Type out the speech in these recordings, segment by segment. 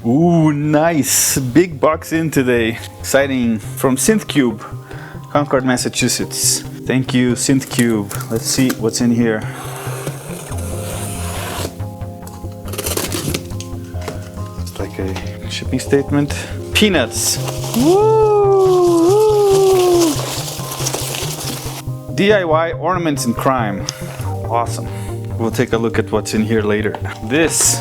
Ooh, nice! Big box in today. Exciting. From Synthcube, Concord, Massachusetts. Thank you, Synthcube. Let's see what's in here. It's like a shipping statement. Peanuts. Woo! DIY ornaments in crime. Awesome. We'll take a look at what's in here later. This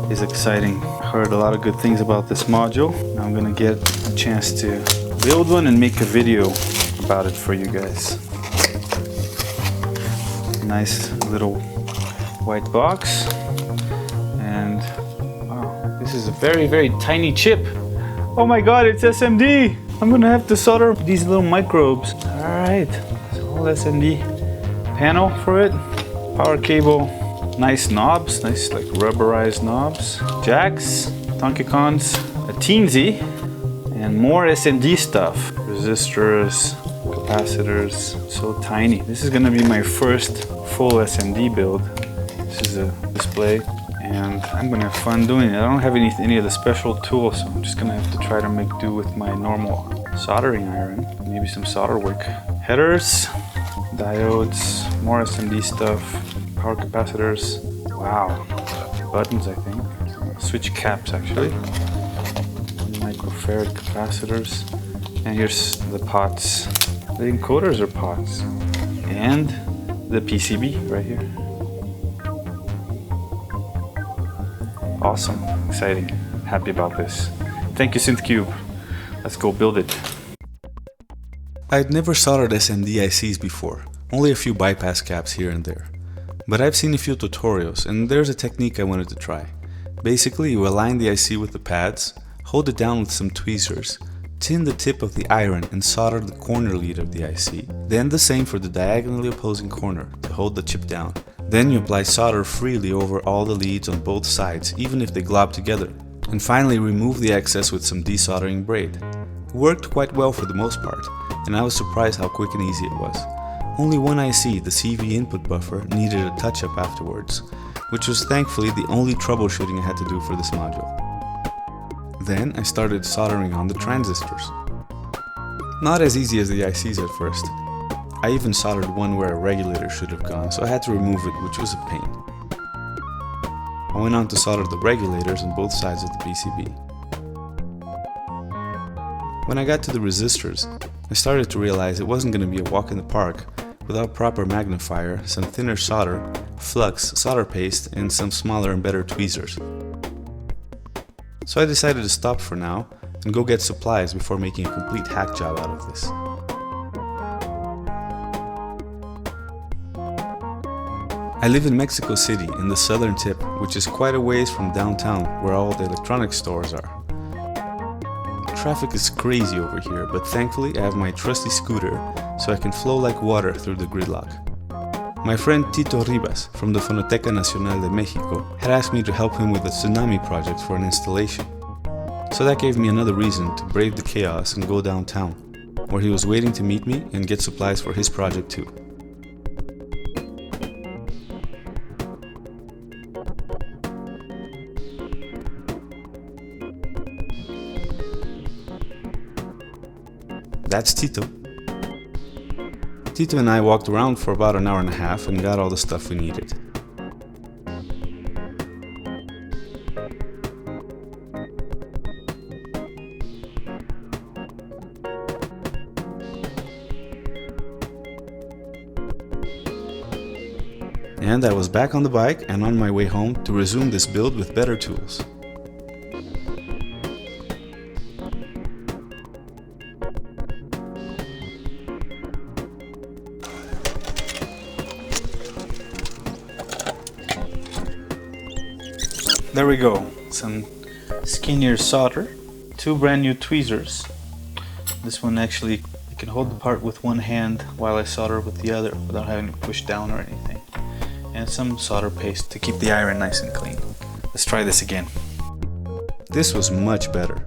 is exciting. Heard a lot of good things about this module. Now I'm gonna get a chance to build one and make a video about it for you guys. Nice little white box. And wow, this is a very, very tiny chip. Oh my god, it's SMD! I'm gonna have to solder these little microbes. Alright, so all SMD panel for it. Power cable. Nice knobs, nice like rubberized knobs. Jacks, Donkey Kongs, a teensy, and more SMD stuff. Resistors, capacitors, so tiny. This is gonna be my first full SMD build. This is a display, and I'm gonna have fun doing it. I don't have any of the special tools, so I'm just gonna have to try to make do with my normal soldering iron. Maybe some solder work. Headers, diodes, more SMD stuff. Power capacitors, wow, buttons I think, switch caps actually, microfarad capacitors, and here's the pots, the encoders are pots, and the PCB right here. Awesome, exciting, happy about this. Thank you Synthcube, let's go build it. I'd never soldered SMD ICs before, only a few bypass caps here and there. But I've seen a few tutorials, and there's a technique I wanted to try. Basically, you align the IC with the pads, hold it down with some tweezers, tin the tip of the iron and solder the corner lead of the IC, then the same for the diagonally opposing corner to hold the chip down. Then you apply solder freely over all the leads on both sides, even if they glob together. And finally remove the excess with some desoldering braid. It worked quite well for the most part, and I was surprised how quick and easy it was. Only one IC, the CV input buffer, needed a touch-up afterwards, which was thankfully the only troubleshooting I had to do for this module. Then I started soldering on the transistors. Not as easy as the ICs at first. I even soldered one where a regulator should have gone, so I had to remove it, which was a pain. I went on to solder the regulators on both sides of the PCB. When I got to the resistors, I started to realize it wasn't going to be a walk in the park without proper magnifier, some thinner solder, flux, solder paste, and some smaller and better tweezers. So I decided to stop for now and go get supplies before making a complete hack job out of this. I live in Mexico City in the southern tip, which is quite a ways from downtown where all the electronics stores are. Traffic is crazy over here, but thankfully I have my trusty scooter so I can flow like water through the gridlock. My friend Tito Rivas from the Fonoteca Nacional de Mexico had asked me to help him with a tsunami project for an installation. So that gave me another reason to brave the chaos and go downtown, where he was waiting to meet me and get supplies for his project too. That's Tito. Tito and I walked around for about an hour and a half and got all the stuff we needed. And I was back on the bike and on my way home to resume this build with better tools. There we go, some skinnier solder, 2 brand new tweezers. This one actually, you can hold the part with one hand while I solder with the other without having to push down or anything. And some solder paste to keep the iron nice and clean. Let's try this again. This was much better.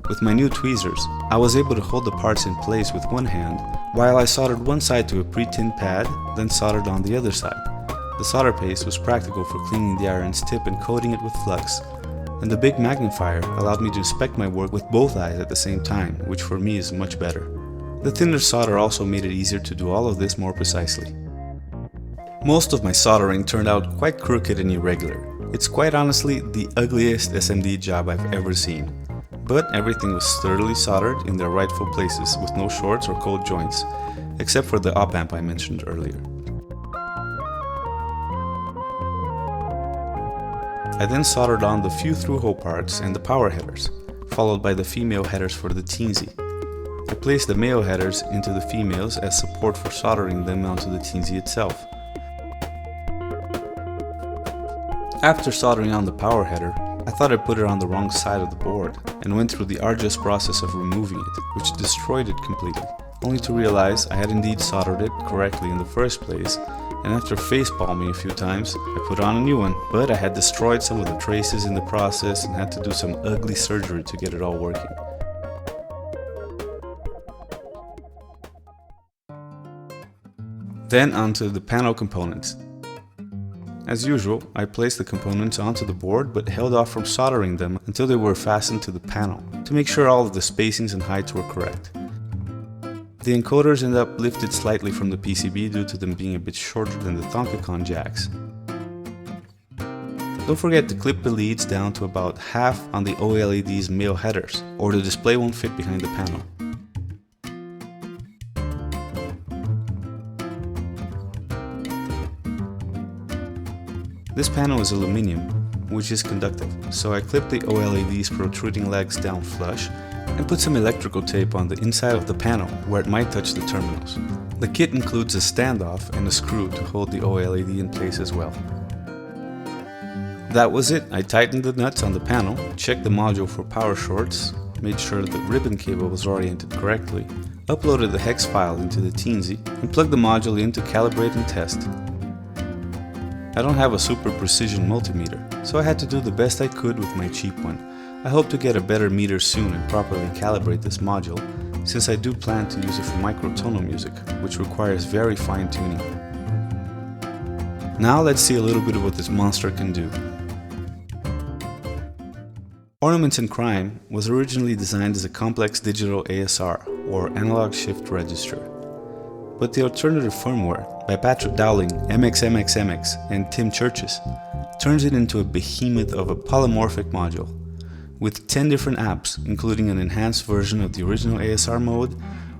With my new tweezers, I was able to hold the parts in place with one hand, while I soldered one side to a pre-tinned pad, then soldered on the other side. The solder paste was practical for cleaning the iron's tip and coating it with flux, and the big magnifier allowed me to inspect my work with both eyes at the same time, which for me is much better. The thinner solder also made it easier to do all of this more precisely. Most of my soldering turned out quite crooked and irregular. It's quite honestly the ugliest SMD job I've ever seen. But everything was sturdily soldered in their rightful places with no shorts or cold joints, except for the op amp I mentioned earlier. I then soldered on the few through-hole parts and the power headers, followed by the female headers for the Teensy. I placed the male headers into the females as support for soldering them onto the Teensy itself. After soldering on the power header, I thought I put it on the wrong side of the board and went through the arduous process of removing it, which destroyed it completely, only to realize I had indeed soldered it correctly in the first place, and after facepalming a few times, I put on a new one, but I had destroyed some of the traces in the process and had to do some ugly surgery to get it all working. Then onto the panel components. As usual, I placed the components onto the board but held off from soldering them until they were fastened to the panel, to make sure all of the spacings and heights were correct. The encoders end up lifted slightly from the PCB due to them being a bit shorter than the Tonkacon jacks. Don't forget to clip the leads down to about half on the OLED's male headers, or the display won't fit behind the panel. This panel is aluminum, which is conductive, so I clipped the OLED's protruding legs down flush and put some electrical tape on the inside of the panel where it might touch the terminals. The kit includes a standoff and a screw to hold the OLED in place as well. That was it. I tightened the nuts on the panel, checked the module for power shorts, made sure the ribbon cable was oriented correctly, uploaded the hex file into the Teensy, and plugged the module in to calibrate and test. I don't have a super precision multimeter, so I had to do the best I could with my cheap one. I hope to get a better meter soon and properly calibrate this module, since I do plan to use it for microtonal music, which requires very fine tuning. Now let's see a little bit of what this monster can do. Ornament in Crime was originally designed as a complex digital ASR, or analog shift register. But the alternative firmware, by Patrick Dowling, MXMXMX, and Tim Churches, turns it into a behemoth of a polymorphic module, with 10 different apps, including an enhanced version of the original ASR mode,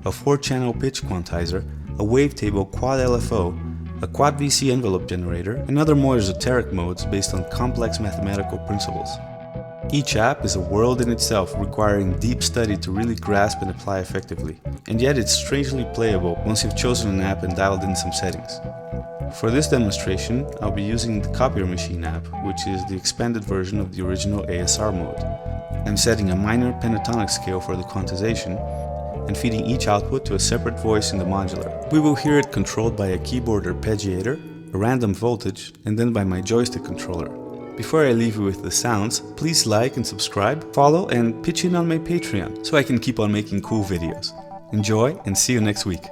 a 4-channel pitch quantizer, a wavetable quad LFO, a quad VC envelope generator, and other more esoteric modes based on complex mathematical principles. Each app is a world in itself, requiring deep study to really grasp and apply effectively, and yet it's strangely playable once you've chosen an app and dialed in some settings. For this demonstration, I'll be using the Copier Machine app, which is the expanded version of the original ASR mode. I'm setting a minor pentatonic scale for the quantization and feeding each output to a separate voice in the modular. We will hear it controlled by a keyboard arpeggiator, a random voltage, and then by my joystick controller. Before I leave you with the sounds, please like and subscribe, follow, and pitch in on my Patreon so I can keep on making cool videos. Enjoy and see you next week.